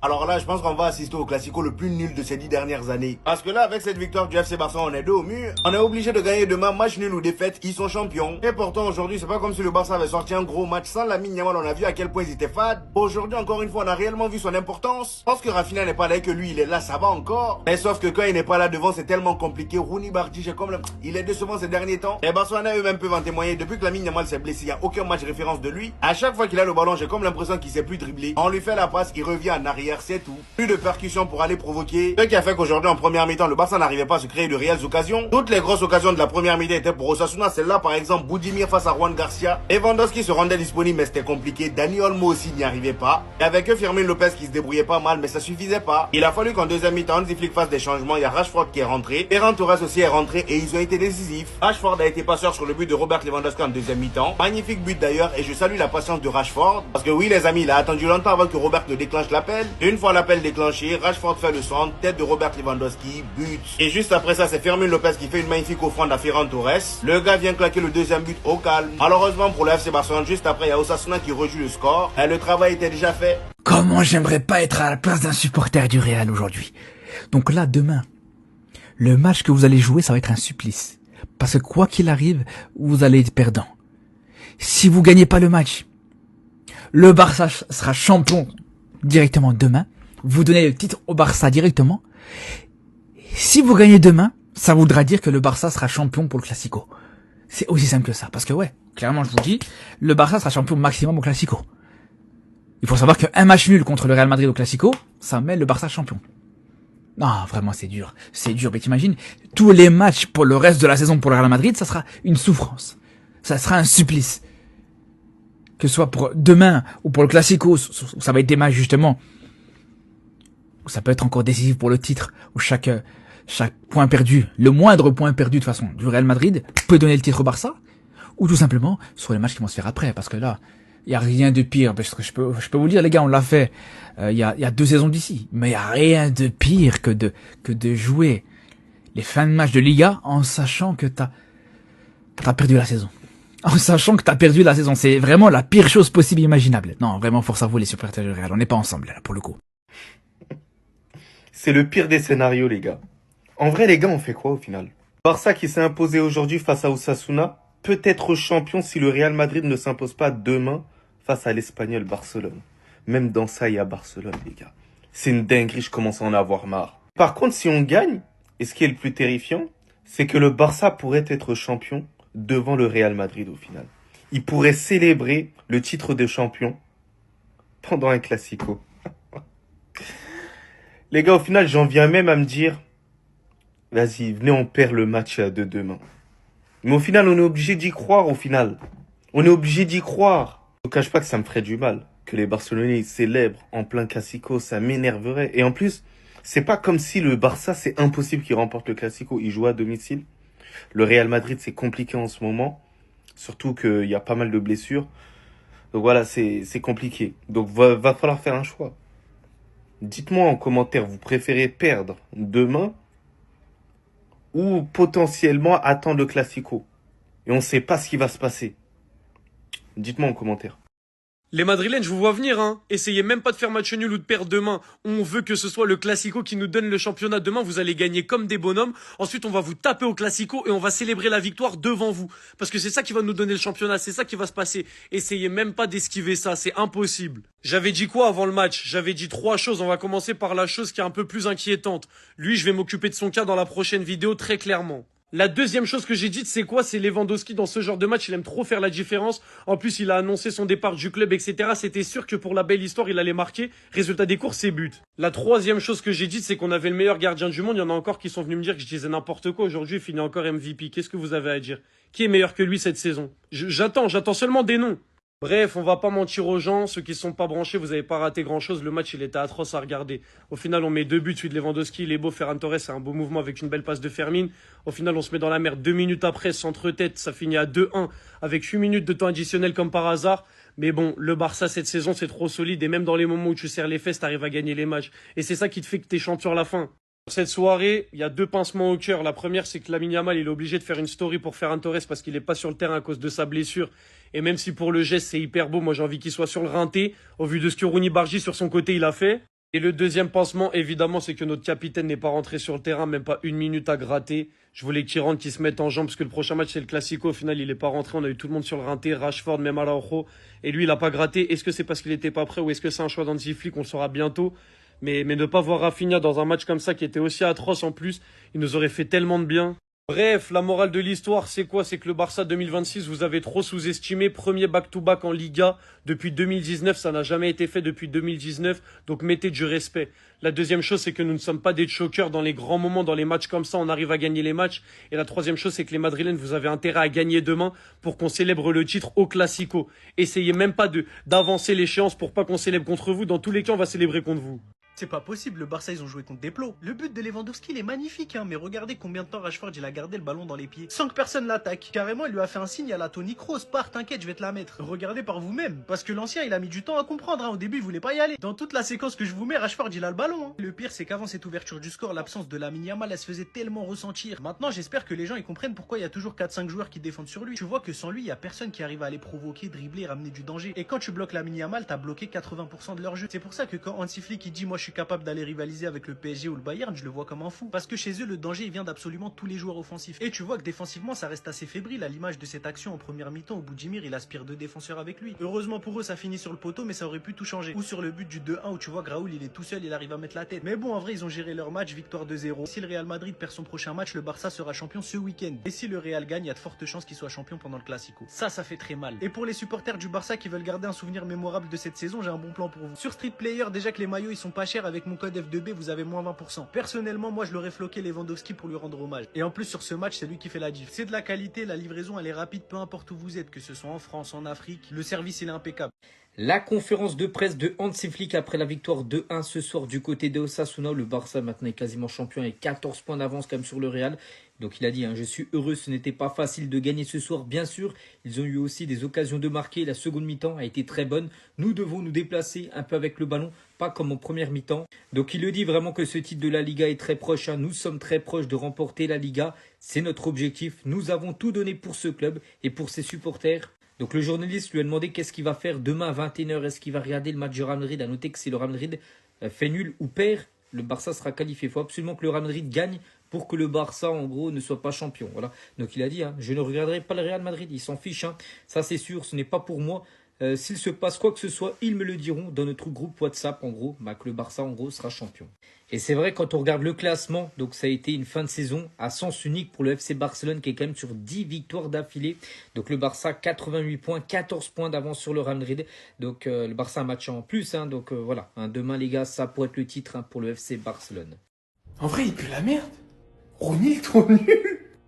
Alors là, je pense qu'on va assister au classico le plus nul de ces 10 dernières années. Parce que là, avec cette victoire du FC Barça, on est dos au mur. On est obligé de gagner demain, match nul ou défaite, ils sont champions. Et pourtant, aujourd'hui, c'est pas comme si le Barça avait sorti un gros match sans Lamine Yamal. On a vu à quel point ils étaient fades. Aujourd'hui, encore une fois, on a réellement vu son importance. Parce que Rafinha n'est pas là et que lui, il est là, ça va encore. Mais sauf que quand il n'est pas là devant, c'est tellement compliqué. Rooney Bardi, c'est comme il est décevant ces derniers temps. Les Barcelonais eux-mêmes peuvent en témoigner. Depuis que Lamine Yamal s'est blessé, il n'y a aucun match référence de lui. À chaque fois qu'il a le ballon, j'ai comme l'impression qu'il sait plus dribbler. On lui fait la passe, il revient en arrière, c'est tout. De percussion pour aller provoquer. Ce qui a fait qu'aujourd'hui en première mi-temps le Barça n'arrivait pas à se créer de réelles occasions. Toutes les grosses occasions de la première mi-temps étaient pour Osasuna. Celle-là par exemple Boudimir face à Juan Garcia. Lewandowski se rendait disponible mais c'était compliqué. Dani Olmo aussi n'y arrivait pas. Et avec eux Firmin Lopez qui se débrouillait pas mal mais ça suffisait pas. Il a fallu qu'en deuxième mi-temps Hansi Flick fasse des changements. Il y a Rashford qui est rentré. Ferran Torres aussi est rentré et ils ont été décisifs. Rashford a été passeur sur le but de Robert Lewandowski en deuxième mi-temps. Magnifique but d'ailleurs et je salue la patience de Rashford. Parce que oui les amis il a attendu longtemps avant que Robert ne déclenche l'appel. Une fois l'appel déclenché, Rashford fait le centre, tête de Robert Lewandowski, but. Et juste après ça, c'est Fermin Lopez qui fait une magnifique offrande à Ferran Torres. Le gars vient claquer le deuxième but au calme. Malheureusement pour le FC Barcelone, juste après, il y a Osasuna qui rejoue le score. Et le travail était déjà fait. Comment j'aimerais pas être à la place d'un supporter du Real aujourd'hui. Donc là, demain, le match que vous allez jouer, ça va être un supplice. Parce que quoi qu'il arrive, vous allez être perdant. Si vous gagnez pas le match, le Barça sera champion directement demain. Vous donnez le titre au Barça directement. Si vous gagnez demain, ça voudra dire que le Barça sera champion pour le Classico. C'est aussi simple que ça. Parce que ouais, clairement je vous dis, le Barça sera champion maximum au Classico. Il faut savoir qu'un match nul contre le Real Madrid au Classico, ça met le Barça champion. Non, vraiment c'est dur. C'est dur, mais t'imagines, tous les matchs pour le reste de la saison pour le Real Madrid, ça sera une souffrance. Ça sera un supplice. Que ce soit pour demain ou pour le Classico, ça va être des matchs justement ça peut être encore décisif pour le titre, où chaque point perdu, le moindre point perdu de toute façon du Real Madrid peut donner le titre au Barça, ou tout simplement sur les matchs qui vont se faire après, parce que là, il y a rien de pire, parce que je peux vous le dire les gars, on l'a fait il y a 2 saisons d'ici, mais il y a rien de pire que de jouer les fins de match de Liga en sachant que t'as perdu la saison. En sachant que t'as perdu la saison, c'est vraiment la pire chose possible imaginable. Non, vraiment force à vous les supporters du Real, on n'est pas ensemble là pour le coup. C'est le pire des scénarios, les gars. En vrai, les gars, on fait quoi au final? Barça qui s'est imposé aujourd'hui face à Osasuna peut être champion si le Real Madrid ne s'impose pas demain face à l'Espagnol Barcelone. Même dans ça, il y a Barcelone, les gars. C'est une dinguerie, je commence à en avoir marre. Par contre, si on gagne, et ce qui est le plus terrifiant, c'est que le Barça pourrait être champion devant le Real Madrid au final. Il pourrait célébrer le titre de champion pendant un Classico. Les gars, au final, j'en viens même à me dire, vas-y, venez, on perd le match de demain. Mais au final, on est obligé d'y croire, au final. On est obligé d'y croire. Je ne cache pas que ça me ferait du mal. Que les Barcelonais célèbrent en plein Classico, ça m'énerverait. Et en plus, c'est pas comme si le Barça, c'est impossible qu'il remporte le Classico. Il joue à domicile. Le Real Madrid, c'est compliqué en ce moment. Surtout qu'il y a pas mal de blessures. Donc voilà, c'est compliqué. Donc va falloir faire un choix. Dites-moi en commentaire, vous préférez perdre demain ou potentiellement attendre le Classico? Et on ne sait pas ce qui va se passer. Dites-moi en commentaire. Les Madrilènes, je vous vois venir, hein. Essayez même pas de faire match nul ou de perdre demain. On veut que ce soit le Classico qui nous donne le championnat demain. Vous allez gagner comme des bonhommes. Ensuite, on va vous taper au Classico et on va célébrer la victoire devant vous. Parce que c'est ça qui va nous donner le championnat. C'est ça qui va se passer. Essayez même pas d'esquiver ça. C'est impossible. J'avais dit quoi avant le match? J'avais dit 3 choses. On va commencer par la chose qui est un peu plus inquiétante. Lui, je vais m'occuper de son cas dans la prochaine vidéo très clairement. La deuxième chose que j'ai dite, c'est quoi? C'est Lewandowski dans ce genre de match, il aime trop faire la différence. En plus, il a annoncé son départ du club, etc. C'était sûr que pour la belle histoire, il allait marquer. Résultat des courses, c'est but. La troisième chose que j'ai dite, c'est qu'on avait le meilleur gardien du monde. Il y en a encore qui sont venus me dire que je disais n'importe quoi. Aujourd'hui, il finit encore MVP. Qu'est-ce que vous avez à dire? Qui est meilleur que lui cette saison? J'attends seulement des noms. Bref, on va pas mentir aux gens, ceux qui sont pas branchés, vous avez pas raté grand chose, le match il était atroce à regarder. Au final on met 2 buts, celui de Lewandowski, il est beau, Ferran Torres c'est un beau mouvement avec une belle passe de Fermin. Au final on se met dans la merde 2 minutes après, centre-tête, ça finit à 2-1 avec 8 minutes de temps additionnel comme par hasard. Mais bon, le Barça cette saison c'est trop solide et même dans les moments où tu serres les fesses, t'arrives à gagner les matchs. Et c'est ça qui te fait que t'es champion à la fin. Cette soirée, il y a 2 pincements au cœur. La première, c'est que Lamine Yamal, il est obligé de faire une story pour Ferran Torres parce qu'il est pas sur le terrain à cause de sa blessure. Et même si pour le geste, c'est hyper beau, moi j'ai envie qu'il soit sur le rinté. Au vu de ce que Rooney Bargi sur son côté, il a fait. Et le deuxième pansement, évidemment, c'est que notre capitaine n'est pas rentré sur le terrain, même pas une minute à gratter. Je voulais qu'il rentre, qu'il se mette en jambe, parce que le prochain match, c'est le Classico. Au final, il n'est pas rentré. On a eu tout le monde sur le rinté, Rashford, même Araujo. Et lui, il n'a pas gratté. Est-ce que c'est parce qu'il n'était pas prêt ou est-ce que c'est un choix d'Hansi Flick? On le saura bientôt. Mais ne pas voir Rafinha dans un match comme ça, qui était aussi atroce en plus, il nous aurait fait tellement de bien. Bref, la morale de l'histoire, c'est quoi? C'est que le Barça 2026, vous avez trop sous-estimé. Premier back-to-back en Liga depuis 2019, ça n'a jamais été fait depuis 2019, donc mettez du respect. La deuxième chose, c'est que nous ne sommes pas des chokers dans les grands moments, dans les matchs comme ça, on arrive à gagner les matchs. Et la troisième chose, c'est que les Madrilènes, vous avez intérêt à gagner demain pour qu'on célèbre le titre au Classico. Essayez même pas d'avancer l'échéance pour pas qu'on célèbre contre vous. Dans tous les cas, on va célébrer contre vous. C'est pas possible, le Barça ils ont joué contre des plots. Le but de Lewandowski il est magnifique mais regardez combien de temps Rashford il a gardé le ballon dans les pieds sans que personne l'attaque. Carrément il lui a fait un signe à la Toni Kroos, pars t'inquiète je vais te la mettre. Regardez par vous-même, parce que l'ancien il a mis du temps à comprendre, au début il voulait pas y aller. Dans toute la séquence que je vous mets, Rashford il a le ballon. Le pire c'est qu'avant cette ouverture du score, l'absence de Lamine Yamal elle se faisait tellement ressentir. Maintenant j'espère que les gens ils comprennent pourquoi il y a toujours 4-5 joueurs qui défendent sur lui. Tu vois que sans lui il y a personne qui arrive à les provoquer, dribbler, ramener du danger. Et quand tu bloques Lamine Yamal, t'as bloqué 80% de leur jeu. C'est pour ça que quand Hansi Flick il dit moi je suis capable d'aller rivaliser avec le PSG ou le Bayern, je le vois comme un fou. Parce que chez eux, le danger il vient d'absolument tous les joueurs offensifs. Et tu vois que défensivement, ça reste assez fébrile à l'image de cette action en première mi-temps où Boudjimir il aspire 2 défenseurs avec lui. Heureusement pour eux, ça finit sur le poteau, mais ça aurait pu tout changer. Ou sur le but du 2-1 où tu vois Graoul il est tout seul, il arrive à mettre la tête. Mais bon, en vrai, ils ont géré leur match, victoire 2-0. Si le Real Madrid perd son prochain match, le Barça sera champion ce week-end. Et si le Real gagne, il y a de fortes chances qu'il soit champion pendant le Classico. Ça fait très mal. Et pour les supporters du Barça qui veulent garder un souvenir mémorable de cette saison, j'ai un bon plan pour vous. Sur Street Player, déjà que les maillots ils sont pas chers, avec mon code F2B, vous avez moins 20%. Personnellement, moi je l'aurais floqué Lewandowski pour lui rendre hommage. Et en plus sur ce match, c'est lui qui fait la diff. C'est de la qualité, la livraison elle est rapide peu importe où vous êtes, que ce soit en France, en Afrique, le service il est impeccable. La conférence de presse de Hansi Flick après la victoire 2-1 ce soir du côté de Osasuna. Le Barça maintenant est quasiment champion avec 14 points d'avance quand même sur le Real. Donc il a dit, je suis heureux, ce n'était pas facile de gagner ce soir. Bien sûr, ils ont eu aussi des occasions de marquer. La seconde mi-temps a été très bonne. Nous devons nous déplacer un peu avec le ballon, pas comme en première mi-temps. Donc il le dit vraiment que ce titre de la Liga est très proche. Nous sommes très proches de remporter la Liga. C'est notre objectif. Nous avons tout donné pour ce club et pour ses supporters. Donc le journaliste lui a demandé qu'est-ce qu'il va faire demain à 21h. Est-ce qu'il va regarder le match du Real Madrid? À noter que si le Real Madrid fait nul ou perd, le Barça sera qualifié. Il faut absolument que le Real Madrid gagne pour que le Barça, en gros, ne soit pas champion. Voilà. Donc il a dit, je ne regarderai pas le Real Madrid. Il s'en fiche. Ça c'est sûr, ce n'est pas pour moi. S'il se passe quoi que ce soit, ils me le diront dans notre groupe WhatsApp, en gros, que le Barça, en gros, sera champion. Et c'est vrai, quand on regarde le classement, donc ça a été une fin de saison à sens unique pour le FC Barcelone qui est quand même sur 10 victoires d'affilée. Donc le Barça, 88 points, 14 points d'avance sur le Real Madrid. Donc le Barça a un match en plus. Donc voilà, demain les gars, ça pourrait être le titre pour le FC Barcelone. En vrai, il pue la merde. Rooney est trop nul.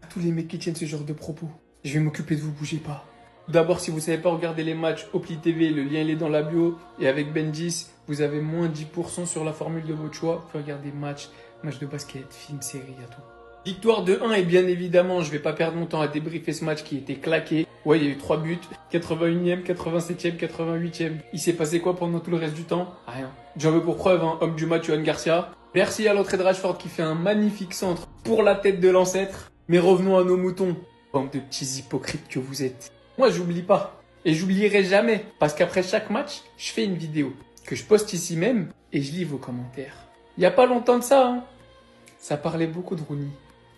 À tous les mecs qui tiennent ce genre de propos, je vais m'occuper de vous, bougez pas. D'abord, si vous savez pas regarder les matchs, Opli TV, le lien il est dans la bio. Et avec Bendis, vous avez moins 10% sur la formule de votre choix. Vous pouvez regarder match de basket, film, série, à tout. Victoire de 1 et bien évidemment, je vais pas perdre mon temps à débriefer ce match qui était claqué. Ouais, il y a eu 3 buts, 81e, 87e, 88e. Il s'est passé quoi pendant tout le reste du temps? Rien. J'en veux pour preuve, homme du match, Yohan Garcia. Merci à l'entrée de Rashford qui fait un magnifique centre pour la tête de l'ancêtre. Mais revenons à nos moutons. Bande de petits hypocrites que vous êtes. Moi, j'oublie pas. Et j'oublierai jamais. Parce qu'après chaque match, je fais une vidéo que je poste ici même et je lis vos commentaires. Il y a pas longtemps de ça, ça parlait beaucoup de Rooney.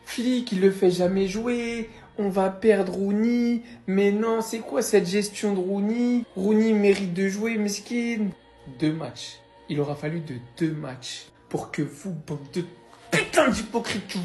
Flick, il le fait jamais jouer. On va perdre Rooney. Mais non, c'est quoi cette gestion de Rooney? Rooney mérite de jouer, mesquine. 2 matchs. Il aura fallu de 2 matchs pour que vous, bande de putain d'hypocrites que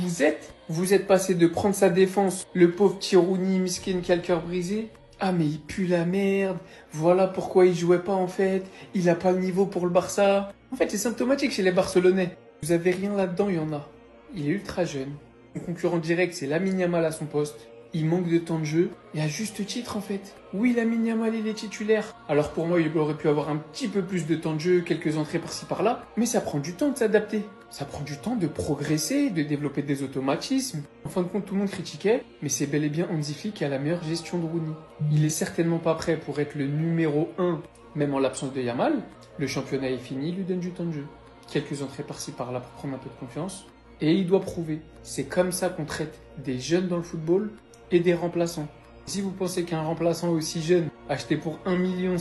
vous êtes passé de prendre sa défense, le pauvre petit Rooney, miskin qui a le cœur brisé. Ah mais il pue la merde, voilà pourquoi il jouait pas en fait, il a pas le niveau pour le Barça. En fait c'est symptomatique chez les Barcelonais, vous avez rien là-dedans, il y en a. Il est ultra jeune, son concurrent direct c'est Lamine Yamal à son poste, il manque de temps de jeu, et à juste titre en fait. Oui Lamine Yamal il est titulaire, alors pour moi il aurait pu avoir un petit peu plus de temps de jeu, quelques entrées par-ci par-là, mais ça prend du temps de s'adapter. Ça prend du temps de progresser, de développer des automatismes. En fin de compte, tout le monde critiquait, mais c'est bel et bien Hansi Flick qui a la meilleure gestion de Rooney. Il est certainement pas prêt pour être le numéro 1, même en l'absence de Yamal. Le championnat est fini, il lui donne du temps de jeu. Quelques entrées par-ci par-là pour prendre un peu de confiance. Et il doit prouver. C'est comme ça qu'on traite des jeunes dans le football et des remplaçants. Si vous pensez qu'un remplaçant aussi jeune, acheté pour 1,5 million,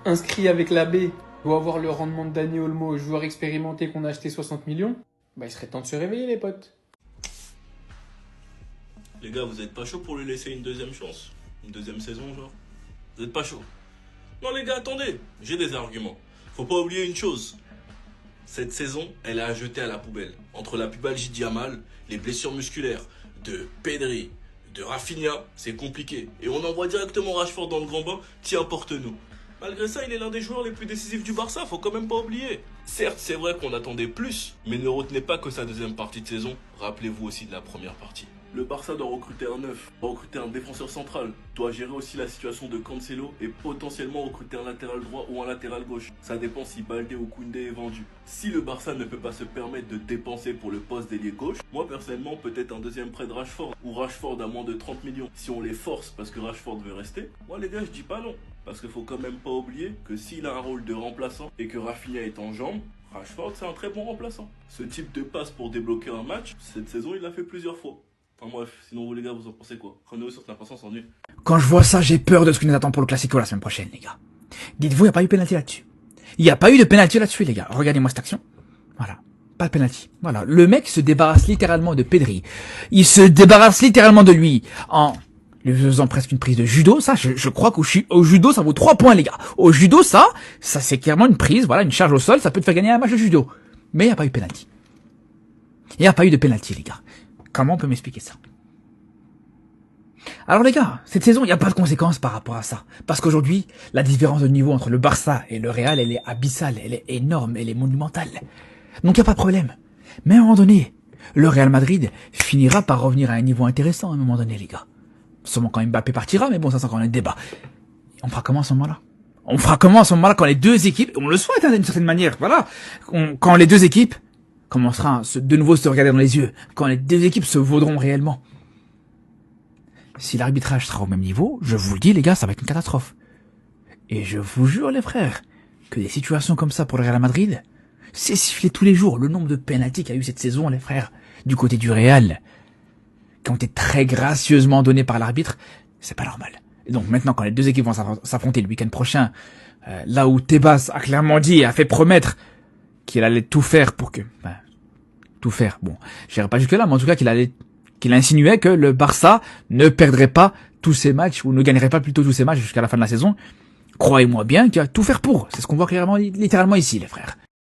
inscrit avec la B, Doit avoir le rendement de Dani Olmo, joueur expérimenté qu'on a acheté 60 millions. Bah, il serait temps de se réveiller, les potes. Les gars, vous êtes pas chaud pour lui laisser une deuxième chance? Une deuxième saison, genre? Vous êtes pas chaud? Non, les gars, attendez. J'ai des arguments. Faut pas oublier une chose. Cette saison, elle est à jeter à la poubelle. Entre la pubalgie de Yamal, les blessures musculaires de Pedri, de Rafinha, c'est compliqué. Et on envoie directement Rashford dans le grand bain, tiens, porte-nous. Malgré ça, il est l'un des joueurs les plus décisifs du Barça, faut quand même pas oublier. Certes, c'est vrai qu'on attendait plus, mais ne retenez pas que sa deuxième partie de saison, rappelez-vous aussi de la première partie. Le Barça doit recruter un neuf, doit recruter un défenseur central, doit gérer aussi la situation de Cancelo et potentiellement recruter un latéral droit ou un latéral gauche. Ça dépend si Baldé ou Koundé est vendu. Si le Barça ne peut pas se permettre de dépenser pour le poste d'ailier gauche, moi personnellement peut-être un deuxième prêt de Rashford ou Rashford à moins de 30 millions. Si on les force parce que Rashford veut rester, moi les gars je dis pas non. Parce qu'il faut quand même pas oublier que s'il a un rôle de remplaçant et que Rafinha est en jambes, Rashford c'est un très bon remplaçant. Ce type de passe pour débloquer un match, cette saison il l'a fait plusieurs fois. Enfin bref, sinon vous les gars, vous en pensez quoi? Prenez-vous sur l'impatience ennui. Quand je vois ça, j'ai peur de ce qui nous attend pour le Classico la semaine prochaine, les gars. Dites-vous, il n'y a pas eu pénalty là-dessus. Il n'y a pas eu de pénalty là-dessus, les gars. Regardez-moi cette action. Voilà. Pas de pénalty. Voilà. Le mec se débarrasse littéralement de Pedri. Il se débarrasse littéralement de lui en lui faisant presque une prise de judo. Ça, je crois qu'au judo, ça vaut 3 points, les gars. Au judo, ça c'est clairement une prise, voilà, une charge au sol, ça peut te faire gagner un match de judo. Mais il n'y a pas eu pénalty. Il n'y a pas eu de pénalty, les gars. Comment on peut m'expliquer ça? Alors les gars, cette saison, il n'y a pas de conséquences par rapport à ça. Parce qu'aujourd'hui, la différence de niveau entre le Barça et le Real, elle est abyssale, elle est énorme, elle est monumentale. Donc il n'y a pas de problème. Mais à un moment donné, le Real Madrid finira par revenir à un niveau intéressant à un moment donné, les gars. Seulement quand Mbappé partira, mais bon, ça c'est encore un débat. On fera comment à ce moment-là? On fera comment à ce moment-là quand les deux équipes, on le souhaite hein, d'une certaine manière, voilà, quand les deux équipes commencera de nouveau se regarder dans les yeux, quand les deux équipes se vaudront réellement. Si l'arbitrage sera au même niveau, je vous le dis les gars, ça va être une catastrophe. Et je vous jure les frères, que des situations comme ça pour le Real Madrid, c'est sifflé tous les jours. Le nombre de pénaltys qu'il y a eu cette saison, les frères, du côté du Real, qui ont été très gracieusement donnés par l'arbitre, c'est pas normal. Et donc maintenant, quand les deux équipes vont s'affronter le week-end prochain, là où Tebas a clairement dit et a fait promettre qu'il allait tout faire pour que... tout faire. Bon, j'irai pas jusque là, mais en tout cas qu'il insinuait que le Barça ne perdrait pas tous ses matchs, ou ne gagnerait pas plutôt tous ses matchs jusqu'à la fin de la saison. Croyez-moi bien qu'il va tout faire pour. C'est ce qu'on voit clairement, littéralement ici, les frères.